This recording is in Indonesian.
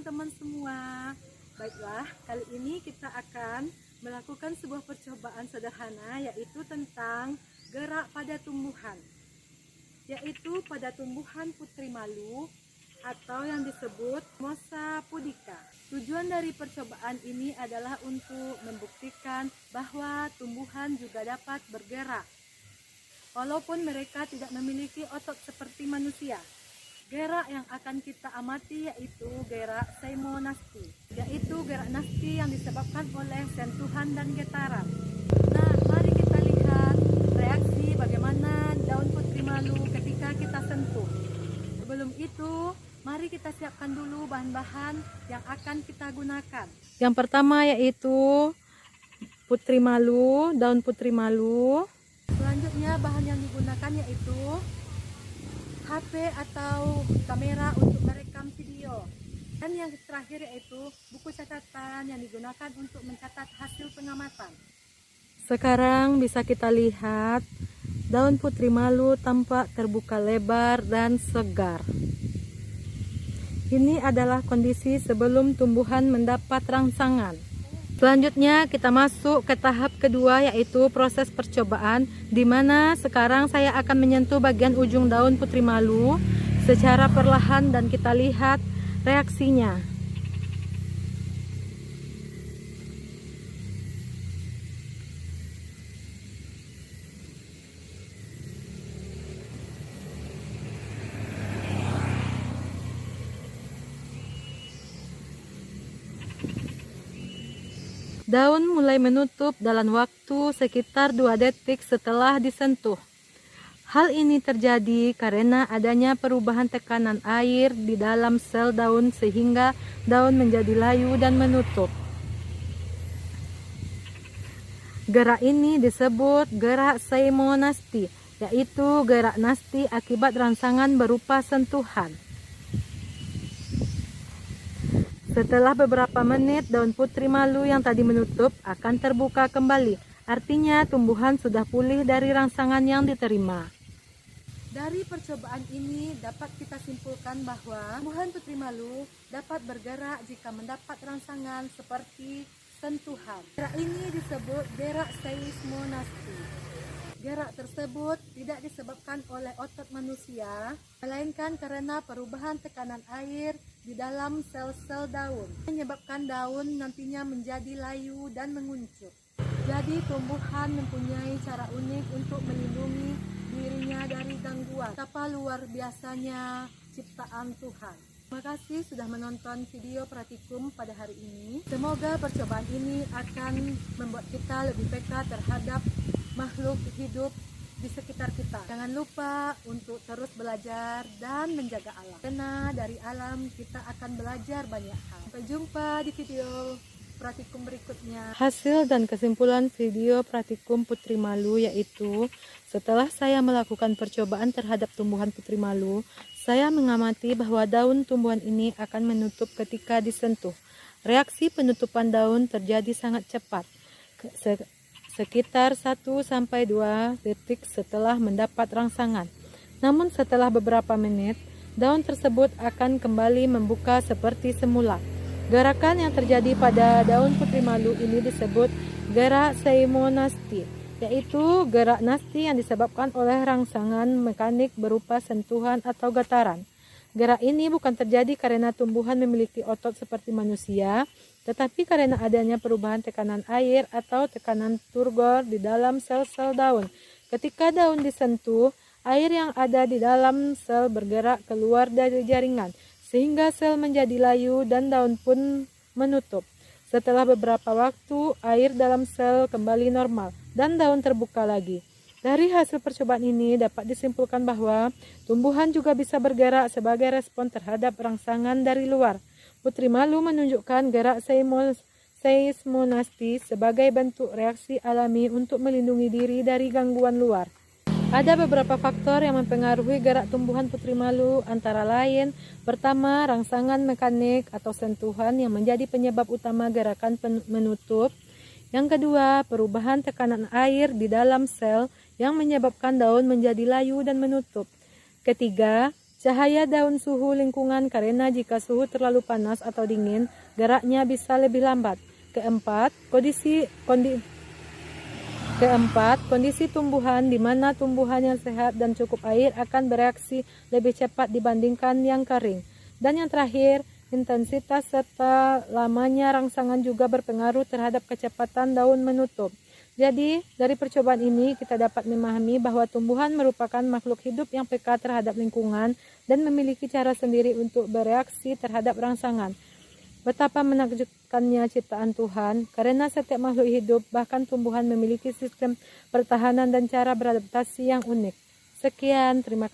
teman-teman semua. Baiklah, kali ini kita akan melakukan sebuah percobaan sederhana, yaitu tentang gerak pada tumbuhan, yaitu pada tumbuhan putri malu atau yang disebut Mimosa pudica. Tujuan dari percobaan ini adalah untuk membuktikan bahwa tumbuhan juga dapat bergerak, walaupun mereka tidak memiliki otot seperti manusia. Gerak yang akan kita amati yaitu gerak seismonasti, yaitu gerak nasti yang disebabkan oleh sentuhan dan getaran. Nah, mari kita lihat reaksi bagaimana daun putri malu ketika kita sentuh. Sebelum itu, mari kita siapkan dulu bahan-bahan yang akan kita gunakan. Yang pertama yaitu putri malu, daun putri malu. Selanjutnya bahan yang digunakan yaitu HP atau kamera untuk merekam video. Dan yang terakhir yaitu buku catatan yang digunakan untuk mencatat hasil pengamatan. Sekarang bisa kita lihat daun putri malu tampak terbuka lebar dan segar. Ini adalah kondisi sebelum tumbuhan mendapat rangsangan. Selanjutnya kita masuk ke tahap kedua, yaitu proses percobaan, di mana sekarang saya akan menyentuh bagian ujung daun putri malu secara perlahan dan kita lihat reaksinya. Daun mulai menutup dalam waktu sekitar 2 detik setelah disentuh. Hal ini terjadi karena adanya perubahan tekanan air di dalam sel daun sehingga daun menjadi layu dan menutup. Gerak ini disebut gerak seismonasti, yaitu gerak nasti akibat rangsangan berupa sentuhan. Setelah beberapa menit, daun putri malu yang tadi menutup akan terbuka kembali. Artinya tumbuhan sudah pulih dari rangsangan yang diterima. Dari percobaan ini dapat kita simpulkan bahwa tumbuhan putri malu dapat bergerak jika mendapat rangsangan seperti sentuhan. Gerak ini disebut gerak seismonasti. Gerak tersebut tidak disebabkan oleh otot manusia, melainkan karena perubahan tekanan air di dalam sel-sel daun, menyebabkan daun nantinya menjadi layu dan menguncup. Jadi tumbuhan mempunyai cara unik untuk melindungi dirinya dari gangguan. Betapa luar biasanya ciptaan Tuhan. Terima kasih sudah menonton video praktikum pada hari ini. Semoga percobaan ini akan membuat kita lebih peka terhadap makhluk hidup di sekitar kita. Jangan lupa untuk terus belajar dan menjaga alam. Karena dari alam kita akan belajar banyak hal. Sampai jumpa di video praktikum berikutnya. Hasil dan kesimpulan video praktikum putri malu yaitu setelah saya melakukan percobaan terhadap tumbuhan putri malu, saya mengamati bahwa daun tumbuhan ini akan menutup ketika disentuh. Reaksi penutupan daun terjadi sangat cepat, sekitar 1-2 detik setelah mendapat rangsangan. Namun setelah beberapa menit, daun tersebut akan kembali membuka seperti semula. Gerakan yang terjadi pada daun putri malu ini disebut gerak seismonasti, yaitu gerak nasti yang disebabkan oleh rangsangan mekanik berupa sentuhan atau getaran. Gerak ini bukan terjadi karena tumbuhan memiliki otot seperti manusia, tetapi karena adanya perubahan tekanan air atau tekanan turgor di dalam sel-sel daun. Ketika daun disentuh, air yang ada di dalam sel bergerak keluar dari jaringan, sehingga sel menjadi layu dan daun pun menutup. Setelah beberapa waktu, air dalam sel kembali normal dan daun terbuka lagi. Dari hasil percobaan ini dapat disimpulkan bahwa tumbuhan juga bisa bergerak sebagai respon terhadap rangsangan dari luar. Putri malu menunjukkan gerak seismonasti sebagai bentuk reaksi alami untuk melindungi diri dari gangguan luar. Ada beberapa faktor yang mempengaruhi gerak tumbuhan putri malu, antara lain: pertama, rangsangan mekanik atau sentuhan yang menjadi penyebab utama gerakan menutup. Yang kedua, perubahan tekanan air di dalam sel yang menyebabkan daun menjadi layu dan menutup. Ketiga, Cahaya daun suhu lingkungan karena jika suhu terlalu panas atau dingin, geraknya bisa lebih lambat. Keempat, kondisi tumbuhan di mana tumbuhan yang sehat dan cukup air akan bereaksi lebih cepat dibandingkan yang kering. Dan yang terakhir, intensitas serta lamanya rangsangan juga berpengaruh terhadap kecepatan daun menutup. Jadi, dari percobaan ini kita dapat memahami bahwa tumbuhan merupakan makhluk hidup yang peka terhadap lingkungan dan memiliki cara sendiri untuk bereaksi terhadap rangsangan. Betapa menakjubkannya ciptaan Tuhan, karena setiap makhluk hidup, bahkan tumbuhan, memiliki sistem pertahanan dan cara beradaptasi yang unik. Sekian, terima kasih.